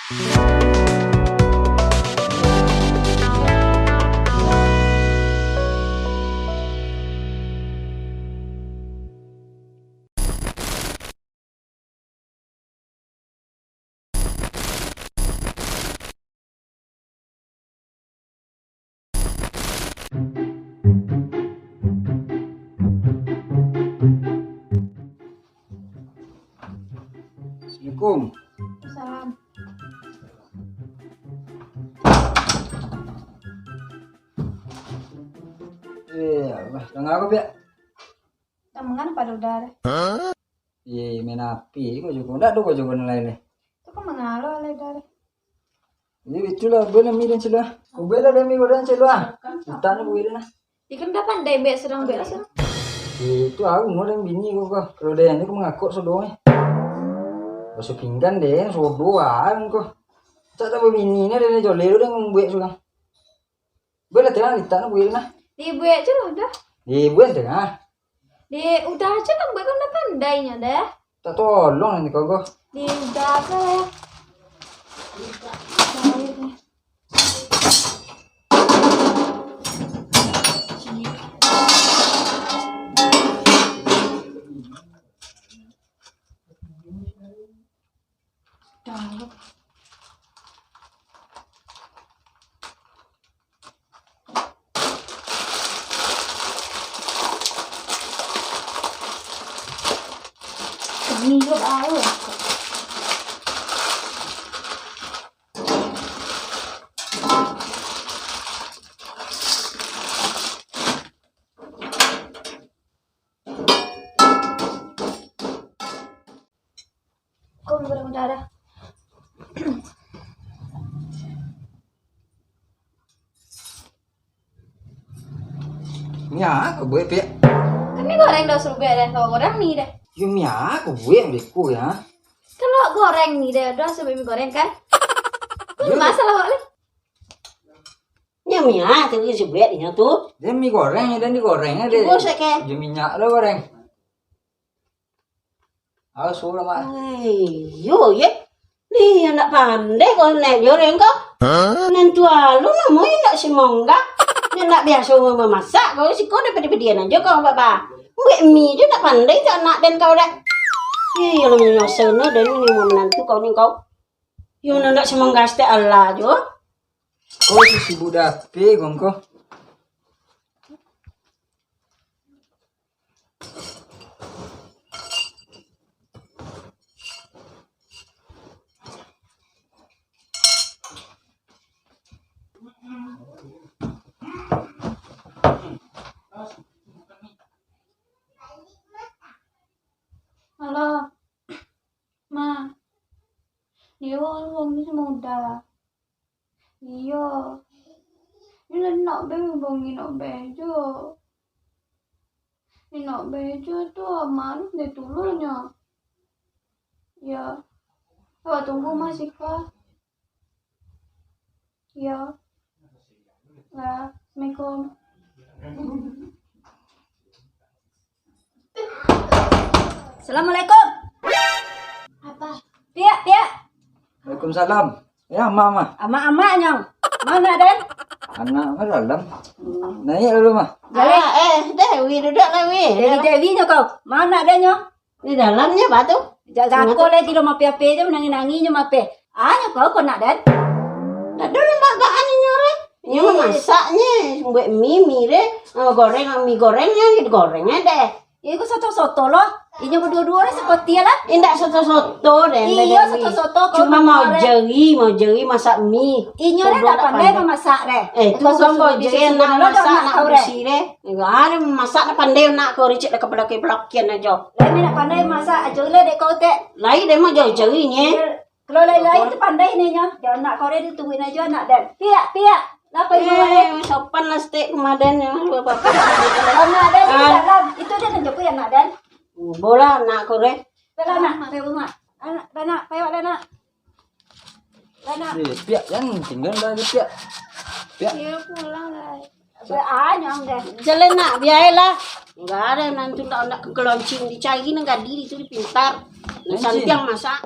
Assalamualaikum. Salam. Allah, tengah aku ya. Temengan pada udara. Iya, main api. Kok juga enggak tuh kok juga lain nih. Itu kan mengalir oleh udara. Jadi itulah benar mirin sila. Kau bela demi godan sila. Kita nih buirin lah. Ikan dapat debek sedang bela sedang. Itu aku mau yang bini kok. Kalau dia ini kau mengaku sodongnya. Masuk pinggan deh, sodoan kok. Cak tak bini ini dia jolero dia membuat suka. Bela tengah kita nih buirin lah. Di buat aja lah udah. Buat tengah. Di udah aja kan buat kan pandainya deh. Tak tolong nanti kau kok. Di udah aja ya. Ini juga baru. Kau berdarah. Ya, kau buat pek. Kan ini goreng dah suruh dan kalau goreng nih deh. Ya, kau buat beku ya. Kalau goreng nih deh udah sebelum goreng kan. Itu masalah kok. Mia tuh si buat nya tuh. Dia mie goreng dan digorengnya deh. Bos kayak. Dia minyak lo goreng. Aku suruh mak. Yo ye. Ni anak pandai kau nak goreng kau. Nentua lu namanya nak semongga. Ni nak biasa memasak kau si kau dapat pedian aja kau bapa. Buat mie dia nak pandai tak anak dan kau dah. Iya lo menyosol no dan ni mau menantu kau ni kau. Yo nak semongga ste Allah jo. Kau si budak pe gongko. Halo. Ma. Iya, wong ini muda. Iya. Ini nak beli nak bejo. Ini nak bejo tuh malu deh tulurnya. Ya. Oh, tunggu masih kah? Ya. Ya. Assalamualaikum. Assalamualaikum. Apa? Pia. Waalaikumsalam. Ya, mama. Ama nyong. Mana Den? Anak mah dalam. Nanya dulu mah. Dewi duduk lah wi. Dewi nya kau. Mana Den nyong? Di dalamnya batu. Jangan kau lagi lo mape aja menangi nya mape. Anya kau nak Den? Dah dulu bagaan nyore. Ini masaknya buat mie deh. Mie gorengnya gitu gorengnya deh. Iku soto loh. Ini berdua-dua seperti lah. Indak soto deh. Iya soto. Cuma mau jeri masak mie. Ini orang tak pandai memasak deh. Itu kan mau jeri nak masak nak bersih deh. Ada masak nak pandai nak kau ricik nak blok-blokian aja. Lain nak pandai masak aja lah dek kau teh. Lain deh mau jerinya. Kalau lain itu pandai ni nya. Jangan nak kau deh ditungguin aja nak Dan. Pia. Apa yang mau sopan lah steak kemadan ya bapak. Nak Dan di dalam. Itu dia tunjuk ya nak Dan. Bola nak korek. Bela nak, rumah. Anak, payah anak. Pia yang tinggal lagi pia. Dia pulang lah. Nyong deh. Jalan nak biarlah. Enggak ada nanti nak keloncing dicari enggak diri itu pintar. Santiang masak.